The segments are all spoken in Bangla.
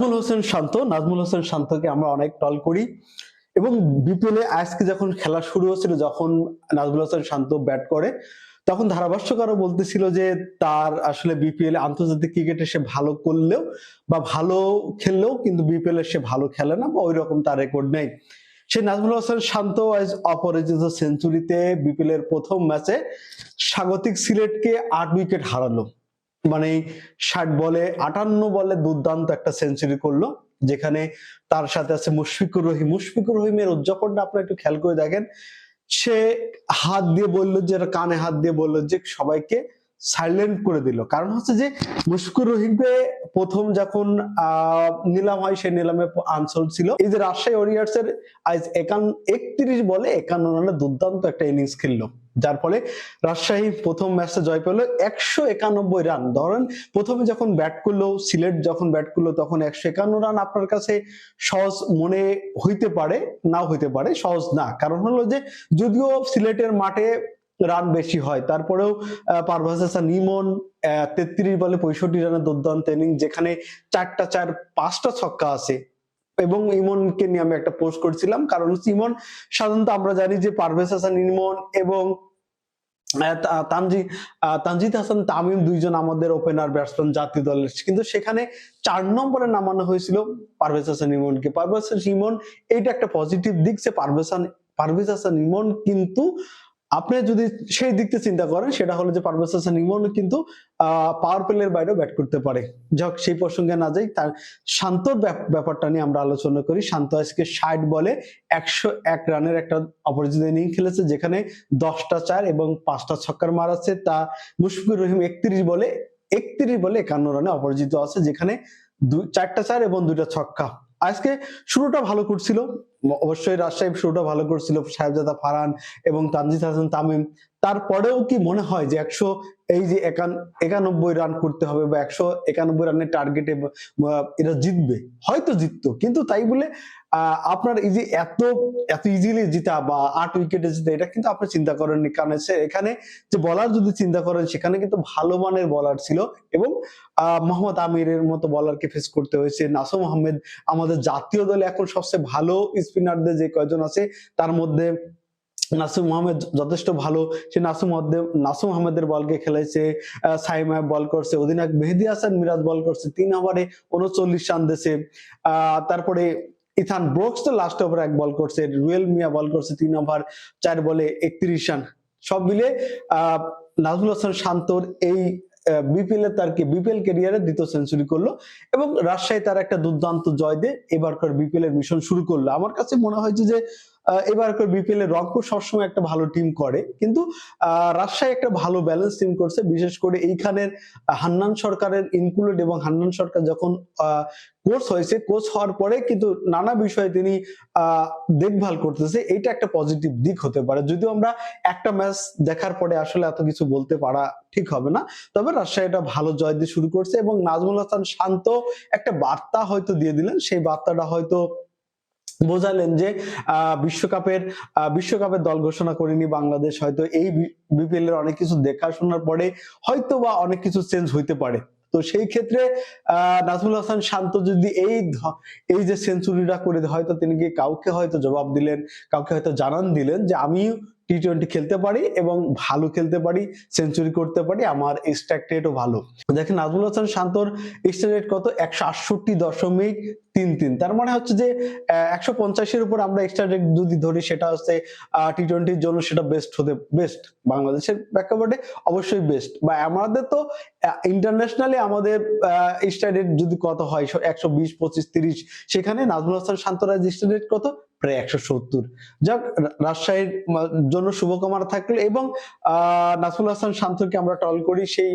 নাজমুল হোসেন শান্তকে আমরা অনেক টল করি এবং বিপিএল এ আজকে যখন খেলা শুরু হচ্ছিল, যখন নাজমুল হোসেন শান্ত ব্যাট করে, তখন ধারাভাষ্যকারও বলতেছিল যে তার আসলে বিপিএল এ আন্তর্জাতিক ক্রিকেটে সে ভালো করলেও বা ভালো খেললেও কিন্তু বিপিএল এ সে ভালো খেলে না বা ওই রকম তার রেকর্ড নেই। সেই নাজমুল হোসেন শান্ত আজ অপরাজিত সেঞ্চুরিতে বিপিএল এর প্রথম ম্যাচে স্বাগতিক সিলেটকে 8 উইকেট হারালো। মানে 60 বলে 58 বলে দুর্দান্ত একটা সেঞ্চুরি করলো, যেখানে তার সাথে আছে মুশফিকুর রহিমের উদযাপনটা আপনারা একটু খেয়াল করে দেখেন। সে হাত দিয়ে বললো যে, কানে হাত দিয়ে বললো যে সবাইকে সাইলেন্ট করে দিল। কারণ হচ্ছে যে মুশফিকুর রহিমকে প্রথম যখন নিলাম হয়, সেই নিলামে আনসোল্ড ছিল। এই যে রাজশাহী ওয়ারিয়র্স এর আজ 31 বলে 51 রানে দুর্দান্ত একটা ইনিংস খেললো, যার ফলে রাজশাহী প্রথম ম্যাচে জয় পেল 191 রান। ধরেন প্রথমে যখন ব্যাট করলো সিলেট, যখন ব্যাট করলো তখন 151 রান আপনার কাছে সহজ মনে হইতে পারে, নাও হইতে পারে, সহজ না। কারণ হলো যে যদিও সিলেটের মাঠে রান বেশি হয়, তারপরেও পারভেজ হাসান ইমন 33 বলে 65 রানের দুর্দান্ত ইনিংস, যেখানে 4টা 4 5টা ছক্কা আছে। এবং ইমনকে নিয়ে আমি একটা পোস্ট করছিলাম, কারণ ইমন সাধারণত আমরা জানি যে পারভেজ হাসান ইমন এবং তানজিদ হাসান তামিম দুইজন আমাদের ওপেনার ব্যাটসম্যান জাতীয় দলের, কিন্তু সেখানে 4 নম্বরে নামানো হয়েছিল পারভেজ হাসান ইমনকে। পারভেজ হাসান ইমন, এইটা একটা পজিটিভ দিক যে পারভেজ হাসান ইমন কিন্তু আপনি যদি সেই দিকতে চিন্তা করেন, সেটা হলো যে পারভেজ হাসান ইমন কিন্তু পাওয়ার প্লের বাইরেও ব্যাট করতে পারে। যাক, সেই প্রসঙ্গে না যাই, তার শান্তর ব্যাপারটা নিয়ে আমরা আলোচনা করি। শান্ত আজকে 60 বলে 101 রানের একটা অপরাজিত ইনিংস খেলেছে, যেখানে 10টা 4 এবং 5টা ছক্কার মার আছে। তা মুশফিকুর রহিম 31 বলে 51 রানে অপরাজিত আছে, যেখানে 4টা 4 এবং 2টা ছক্কা। আজকে শুরুটা ভালো করছিল, অবশ্যই রাজশাহী শুরুটা ভালো করছিল, সাহেবজাদা ফারহান এবং তানজিদ হাসান তামিম। তারপরেও কি মনে হয় যে 91 রান করতে হবে বা 191 রানের টার্গেটে এরা জিতবে? হয়তো জিততো, কিন্তু তাই বলে আপনার এই যে এত ইজিলি জিতা বা 8 উইকেটে জিতা, এটা কিন্তু আপনি চিন্তা করেননি। কারণ এখানে যে বলার যদি চিন্তা করেন, সেখানে কিন্তু ভালো মানের বলার ছিল এবং মোহাম্মদ আমিরের মতো বলারকে ফেস করতে হয়েছে। নাসুম আহমেদ, আমাদের জাতীয় দলে এখন সবচেয়ে ভালো স্পিনারদের যে কয়জন আছে, তার মধ্যে নাসুম আহমেদ যথেষ্ট ভালো। সে নাসুম আহমেদের বলকে খেলেছে, সাইমা বল করছে, অধিনায়ক মেহেদী হাসান মিরাজ বল করছে, 3 ওভারে 39 রান দিয়েছে। তারপরে ইথান ব্রুকস তো লাস্ট ওভারে 1 বল করছে, রুয়েল মিয়া বল করছে 3 ওভার 4 বলে 31 রান। সব মিলে নাজমুল হোসেন শান্তর এই বিপিএল ক্যারিয়ারে 2য় সেঞ্চুরি করলো এবং রাজশাহী তার একটা দুর্দান্ত জয় দিয়ে এবারকার বিপিএল এর মিশন শুরু করলো। আমার কাছে মনে হয়েছে যে এবারকার বিপিএল এর রংপুর সবসময় একটা ভালো টিম করে, কিন্তু রাজশাহী একটা ভালো ব্যালেন্স টিম করছে। বিশেষ করে এইখানের হান্নান সরকারের ইনক্লুড, এবং হান্নান সরকার যখন কোচ হওয়ার পরে কিন্তু নানা বিষয়ে তিনি দেখভাল করতেছে, এটা একটা পজিটিভ দিক হতে পারে। যদিও আমরা একটা ম্যাচ দেখার পরে আসলে এত কিছু বলতে পারা ঠিক হবে না, তবে রাজশাহী এটা ভালো জয় দিয়ে শুরু করছে এবং নাজমুল হাসান শান্ত একটা বার্তা হয়তো দিয়ে দিলেন। সেই বার্তাটা হয়তো বোঝালেন যে বিশ্বকাপের দল ঘোষণা করেনি বাংলাদেশ, হয়তো এই বিপিএল এর অনেক কিছু দেখাশোনার পরে হয়তো বা অনেক কিছু চেঞ্জ হইতে পারে। তো সেই ক্ষেত্রে নাজমুল হাসান শান্ত যদি এই যে সেঞ্চুরিটা করে, হয়তো তিনি কি কাউকে হয়তো জবাব দিলেন, কাউকে হয়তো জানান দিলেন যে আমি টি20 খেলতে পারি এবং ভালো খেলতে পারি, সেঞ্চুরি করতে পারি, আমার স্ট্রাইক রেটও ভালো। দেখেন নাজমুল হাসান শান্তর স্ট্রাইক রেট কত, 168.33। তার মানে হচ্ছে যে 150-এর উপর আমরা স্ট্রাইক রেট যদি ধরি, সেটা হচ্ছে টি20-র জন্য সেটা বেস্ট বাংলাদেশের প্রেক্ষাপটে অবশ্যই বেস্ট। বা আমাদের তো ইন্টারন্যাশনালি আমাদের স্ট্রাইক রেট যদি কত হয় 120, 25, 30, সেখানে নাজমুল হাসান শান্তর স্ট্রাইক রেট কত, প্রায় 170। যাক, রাজশাহীর জন্য শুভকামনা থাকলো। এবং নাজমুল হাসান শান্তকে আমরা টল করি, সেই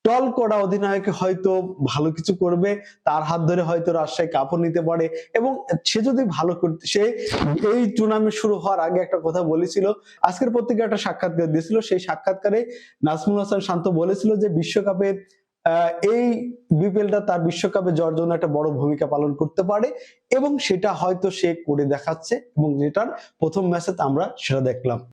টল করা অধিনায়ক হয়তো ভালো কিছু করবে, তার হাত ধরে হয়তো রাজশাহী কাপও নিতে পারে। এবং সে যদি ভালো করতে, সে এই টুর্নামেন্ট শুরু হওয়ার আগে একটা কথা বলেছিল, আজকের পত্রিকায় একটা সাক্ষাৎকার দিয়েছিল। সেই সাক্ষাৎকারে নাজমুল হাসান শান্ত বলেছিল যে বিশ্বকাপে এই বিপিএলটা তার বিশ্বকাপে যাওয়ার জন্য একটা বড় ভূমিকা পালন করতে পারে এবং সেটা হয়তো সে করে দেখাচ্ছে এবং যেটার প্রথম ম্যাচে আমরা সেটা দেখলাম।